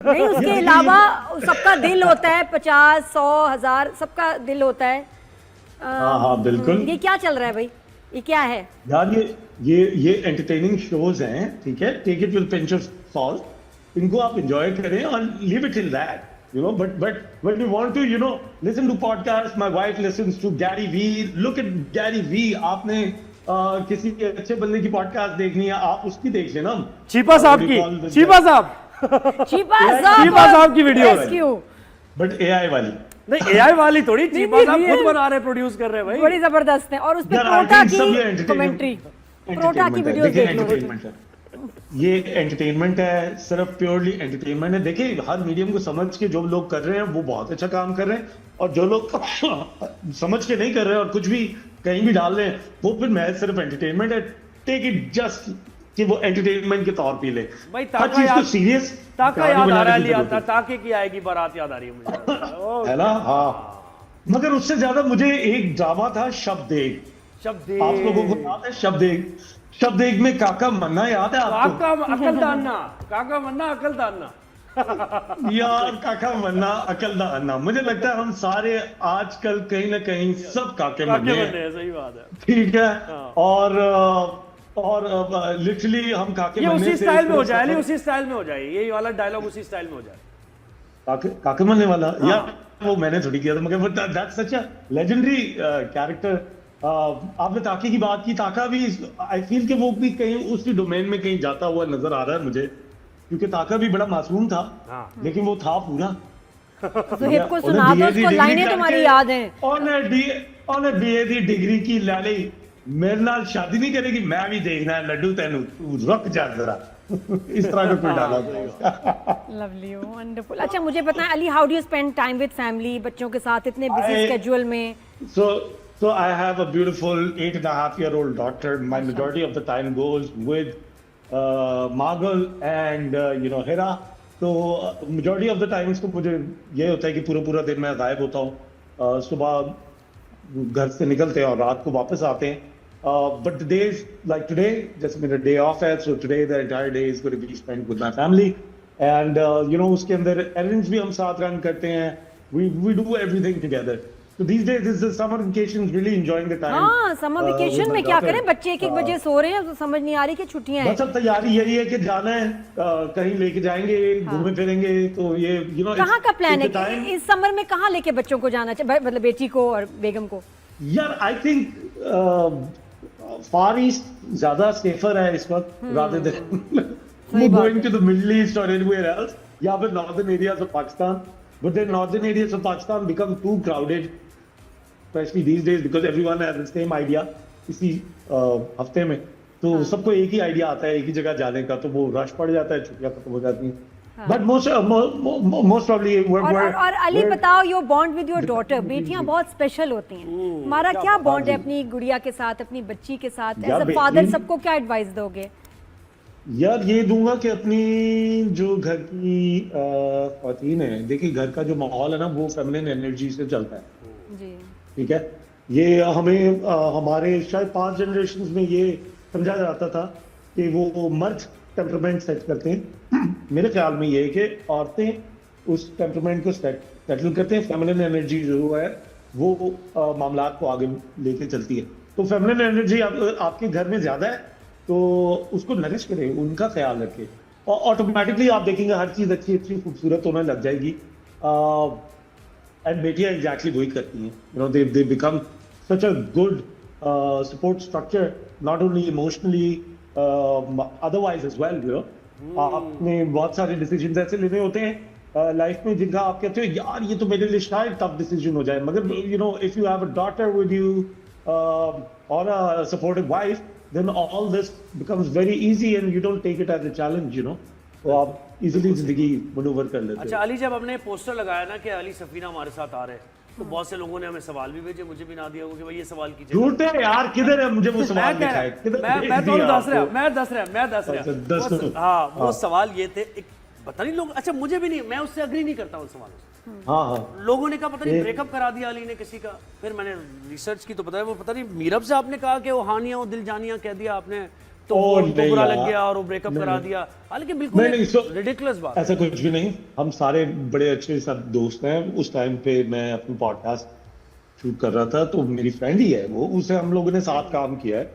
नहीं, उसके अलावा सबका दिल होता है, 50, 100, 1000 सबका दिल होता है। हाँ हाँ बिल्कुल। ये क्या चल रहा है भाई, ये क्या है? यार ये एंटरटेनिंग शोज हैं, ठीक है, take it with pinch of salt, इनको आप एंजॉय करें और leave it in that, you know, but when you want to, you know, listen to podcasts, my wife listens to Gary Vee. Look at Gary Vee. आपने किसी अच्छे बंदे की podcast देखनी है, आप उसकी देख लेना। चीपा साहब की, चीपा साहब, चीपा साहब की वीडियो, बट एआई वाली नहीं, एआई वाली थोड़ी, चीपा साहब खुद बना रहे, प्रोड्यूस कर रहे हैं भाई, बड़ी जबरदस्त है। और उस पे प्रोटा की कमेंट्री, प्रोटा की वीडियोस देख लो। ये एंटरटेनमेंट है, सिर्फ प्योरली एंटरटेनमेंट है। देखिए, हर मीडियम को समझ के जो लोग कर रहे हैं वो बहुत अच्छा काम कर रहे हैं, और जो लोग समझ के नहीं कर रहे हैं और कुछ भी कहीं भी डाल रहे हैं, वो फिर मैं सिर्फ एंटरटेनमेंट है, टेक इट जस्ट कि वो एंटरटेनमेंट के तौर पे ले भाई। हर चीज को सीरियस ताका याद आ रहा है, ताके की आएगी बारात याद आ रही है मुझे, है ना? हाँ, मगर उससे ज्यादा मुझे एक ड्रामा था शब्द एक, आप लोगों को याद है शब्द एक? शब्द एक में काका मन्ना याद है आपको? काका अकलदाना, काका मन्ना अकलदाना यार काका मन्ना अकलदाना, मुझे लगता है हम सारे आजकल कहीं ना कहीं सब काके मन्ने हैं। सही बात है, ठीक है। और लिटरली हम काके मन्ने उसी स्टाइल में हो जाए, उसी स्टाइल में हो जाए, यही वाला डायलॉग उसी स्टाइल में हो जाए, काके मन्ने वाला। यार वो मैंने थोड़ी किया था, मगर that's such a legendary character. आपने ताके की बात की, ताका भी आई फील कि वो भी कहीं उसी डोमेन में कहीं जाता हुआ नजर आ रहा है मुझे, क्योंकि ताका भी बड़ा मासूम था, लेकिन वो था पूरा। ज़ुहैब को सुना दो, उसको लाइनें तुम्हारी याद हैं। ਉਹਨੇ बीए ਦੀ डिग्री की ਲੈ ਲਈ, मेरे नाल शादी नहीं करेगी, मैं भी देखना है लड्डू तेनू, तू रुक जा जरा। इस तरह का कोई डायलॉग था। Lovely, wonderful. अच्छा मुझे पता है Ali, how do you spend time with family, बच्चों के साथ इतने बिजी स्केड्यूल में? So I have a beautiful 8.5-year-old daughter. My majority of the time goes with Margal and Hira. तो majority of the times तो मुझे ये होता है कि पूरा दिन मैं गायब होता हूँ, सुबह घर से निकलते हैं और रात को वापस आते हैं। But the days like today, जैसे मेरा day off है, so today the entire day is going to be spent with my family. And उसके अंदर errands भी हम साथ रन करते हैं, we do everything together. So these days is the summer vacations, really enjoying the time. हाँ, summer vacation में क्या करें, बच्चे 1-1 बजे सो रहे हैं, तो समझ नहीं आ रही कि छुट्टियां हैं। बस अब तैयारी यही है कि जाना है, कहीं लेके जाएंगे, घूमे फिरेंगे, तो ये कहाँ का प्लान है इस समर में, कहाँ लेके बच्चों को जाना चाहिए, मतलब बेटी को और बेगम को? यार आई थिंक फार ईस्ट ज्यादा सेफर है इस वक्त, rather than going to the Middle East or anywhere else, या फिर northern areas of Pakistan. But then northern areas of Pakistan become too crowded, especially these days, because everyone has the same idea। इसी हफ्ते में तो सबको एक ही idea आता है एक ही जगह जाने का, तो वो रश पड़ जाता है, छुट्टियां खत्म हो जाती हैं। बट मोस्ट प्रॉब्ली और अली बताओ, your bond with your daughter, बेटियां बहुत स्पेशल होती हैं, हमारा क्या बॉन्ड है अपनी गुड़िया के साथ, अपनी बच्ची के साथ? एज अ फादर सबको क्या एडवाइस दोगे? यार ये दूंगा कि अपनी जो घर की ख्वातीन है, देखिए घर का जो माहौल है ना, वो फेमिनिन एनर्जी से चलता है जी, ठीक है। ये हमें हमारे शायद 5 जनरेशन में ये समझा जाता था कि वो मर्द टेम्परामेंट सेट करते हैं। मेरे ख्याल में ये है कि औरतें उस टेम्परामेंट को सेटल करते हैं, फेमिनिन एनर्जी जो है वो मामलात को आगे लेके चलती है। तो फेमिनिन एनर्जी आपके घर में ज्यादा है तो उसको नरिश करें, उनका ख्याल रखें, और ऑटोमेटिकली आप देखेंगे हर चीज अच्छी खूबसूरत होने लग जाएगी। एंड बेटियां एग्जैक्टली वही करती हैं, they become such a good support structure, not only emotionally otherwise as well. आपने बहुत सारे डिसीजंस ऐसे लेने होते हैं लाइफ में जिनका आप कहते हो यार ये तो मेरे लिए शायद टफ डिसीजन हो जाए, मगर if you have a daughter with you और a supportive wife, then all this becomes very easy and you don't take it as a challenge, तो आप इजीली जिंदगी मनूवर कर लेते हो। अच्छा अली, जब हमने पोस्टर लगाया ना कि अली सफीना हमारे साथ आ रहे हैं, तो बहुत से लोगों ने हमें सवाल भी भेजे, मुझे भी ना दिया कि भाई ये सवाल कीजिए। झूठे यार, किधर है मुझे वो सवाल दिखाए, मैं तो दस रहा। हाँ, वो सवाल ये थे, पता नहीं लोग, अच्छा मुझे भी नहीं, मैं उससे अग्री नहीं करता उन सवालों से। हाँ, लोगों ने कहा पता नहीं ब्रेकअप करा दिया अली ने किसी का, फिर मैंने रिसर्च की तो पता है वो पता नहीं मीरब से आपने कहा कि वो हानियां वो दिल जानियां कह दिया आपने, तो वो ओ, उनको नहीं बुरा यार। लग गया और वो ब्रेकअप नहीं, करा नहीं। दिया, हालांकि बिल्कुल नहीं, so- रिडिकुलस बात है। ऐसा कुछ भी नहीं, हम सारे बड़े अच्छे सब दोस्त हैं। उस टाइम पे मैं अपनी पॉडकास्ट शूट कर रहा था, तो मेरी फ्रेंड ही है वो, उसे हम लोगों ने साथ काम किया है।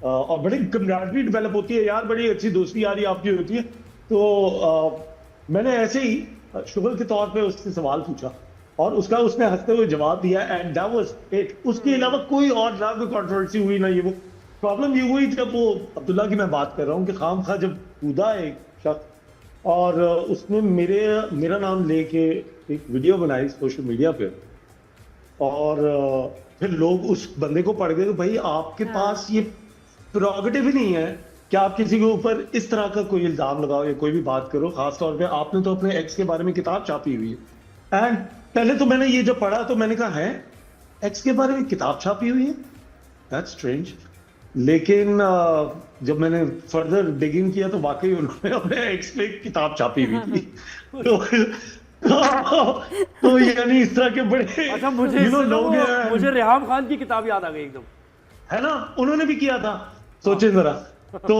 और बड़ी कम्राडरी डेवलप होती है यार, बड़ी अच्छी दोस्ती यारी आपकी होती है। तो मैंने ऐसे ही शुगर के तौर पे उससे सवाल पूछा और उसने हंसते हुए जवाब दिया, एंड दैट वाज इट। उसके अलावा कोई और ना कोई कंट्रोवर्सी हुई ना ये वो। प्रॉब्लम ये हुई जब वो अब्दुल्ला की मैं बात कर रहा हूँ कि खामखा जब कूदा एक शख्स और उसने मेरा नाम लेके एक वीडियो बनाई सोशल मीडिया पे, और फिर लोग उस बंदे को पढ़ गए कि भाई आपके पास ये प्रोगेटिव ही नहीं है कि आप किसी के ऊपर इस तरह का कोई इल्जाम लगाओ या कोई भी बात करो। खासतौर पे आपने तो अपने एक्स के बारे में किताब छापी हुई है। एंड पहले तो मैंने ये जब पढ़ा तो मैंने कहा है एक्स के बारे में किताब छापी हुई है, दैट्स स्ट्रेंज। लेकिन जब मैंने फर्दर डिगिंग किया तो वाकई उन्होंने अपने एक्स पे किताब छापी हुई थी। तो यानी इस तरह के बड़े अच्छा, मुझे you know, लोग हैं। मुझे रेहाम खान की किताब याद आ गई एकदम, है ना, उन्होंने भी किया था, सोचे जरा। तो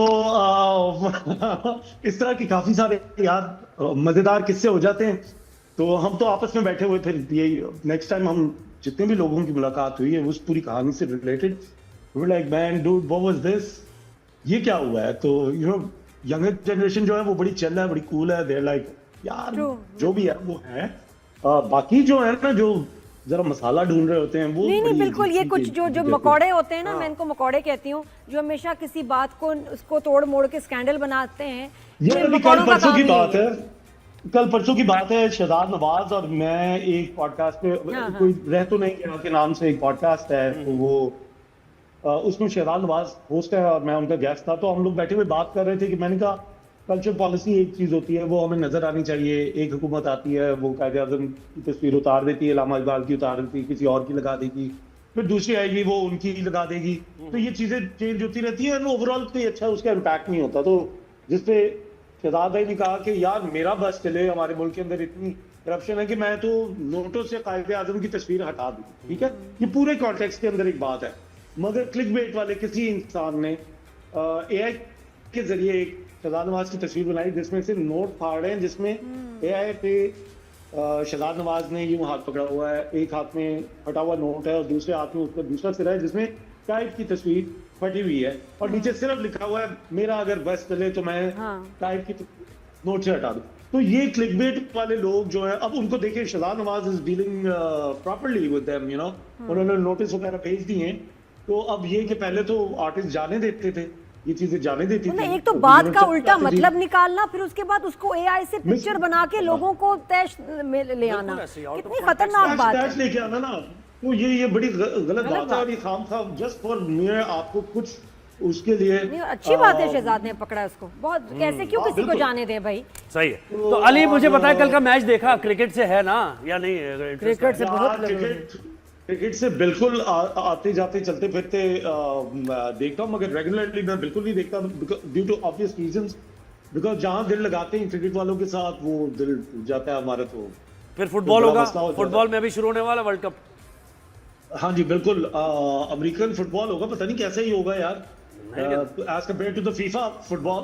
इस तरह की काफी सारे यार मजेदार किस्से हो जाते हैं। तो हम तो आपस में बैठे हुए थे, यही नेक्स्ट टाइम हम जितने भी लोगों की मुलाकात हुई है उस पूरी कहानी से related, we were like man dude what was this, ये क्या हुआ है। तो यू नो यंगर जनरेशन जो है वो बड़ी चिल है, बड़ी कूल है, दे लाइक यार जो भी है वो है। बाकी जो है ना, जो जरा मसाला ढूंढ रहे होते हैं वो नहीं बड़ी बिल्कुल, ये अजीब कुछ चीज़ जो होती है। मकौड़े होते हैं ना, मैं इनको मकौड़े कहती हूँ, जो हमेशा किसी बात को उसको तोड़ मोड़ के स्कैंडल बनाते हैं। ये अभी कल परसों की बात है, कल परसों की बात है, शहजाद नवाज और मैं एक पॉडकास्ट पे, कोई रह तो नहीं गया के नाम से एक पॉडकास्ट है, तो वो उसमें शहजाद नवाज होस्ट है और मैं उनका गेस्ट था। तो हम लोग बैठे हुए बात कर रहे थे कि मैंने कहा कल्चर पॉलिसी एक चीज होती है, वो हमें नजर आनी चाहिए। एक हुकूमत आती है, वो कायदे आज़म की तस्वीर उतार देती है, इलामा इकबाल की उतार देती है, किसी और की लगा देगी, फिर दूसरी आएगी वो उनकी लगा देगी। तो ये चीजें चेंज होती रहती है, ओवरऑल कोई अच्छा उसका इम्पैक्ट नहीं होता। तो जिसपे शहजाद भाई ने कहा कि यार मेरा बस चले, हमारे मुल्क के अंदर इतनी करप्शन है कि मैं तो नोटों से कायदे आज़म की तस्वीर हटा दूं, ठीक है, ये पूरे कॉन्टेक्स्ट के अंदर एक बात है। मगर क्लिकबेट वाले किसी इंसान ने एआई के जरिए एक शहजाद नवाज की तस्वीर बनाई जिसमें सिर्फ नोट फाड़ रहे हैं, जिसमें एआई पे शहजाद नवाज ने यूं हाथ पकड़ा हुआ है, एक हाथ में फटा हुआ नोट है और दूसरे हाथ में उसका दूसरा सिरा है जिसमें टाइप की तस्वीर फटी हुई है, और नीचे सिर्फ लिखा हुआ है मेरा अगर बस चले तो मैं टाइप की नोट से हटा दूं। तो ये क्लिकबेट वाले लोग जो है, अब उनको देखिए Shehzad Nawaz is dealing properly with them, you know, उन्होंने नोटिस वगैरह भेज दिए हैं। तो अब ये कि पहले तो आर्टिस्ट जाने देते थे, ये चीजें जाने देती थी। एक तो बात का उल्टा मतलब निकालना, फिर उसके बाद उसको एआई से पिक्चर बना के लोगों को तैश में ले आना, कितनी खतरनाक बात है। तैश लेके आना ना, तो ये बड़ी गलत बात है। और ये खामखा जस्ट फॉर मैं आपको कुछ उसके लिए नहीं, अच्छी बात है शहजाद ने पकड़ा उसको, बहुत कैसे क्यों किसी को जाने दे भाई। सही है। तो अली मुझे बताया कल का मैच देखा, क्रिकेट से है ना या नहीं? क्रिकेट से बहुत क्रिकेट से बिल्कुल आते जाते चलते फिरते देखता हूँ, मगर रेगुलरली मैं बिल्कुल नहीं देखता due to obvious reasons, because जहाँ दिल लगाते हैं क्रिकेट वालों के साथ वो दिल टूट जाता है हमारा। तो फिर फुटबॉल होगा, फुटबॉल में अभी शुरू होने वाला वर्ल्ड कप। हाँ जी बिल्कुल, अमेरिकन फुटबॉल होगा, पता नहीं कैसे ही होगा यार, as compared to the FIFA football.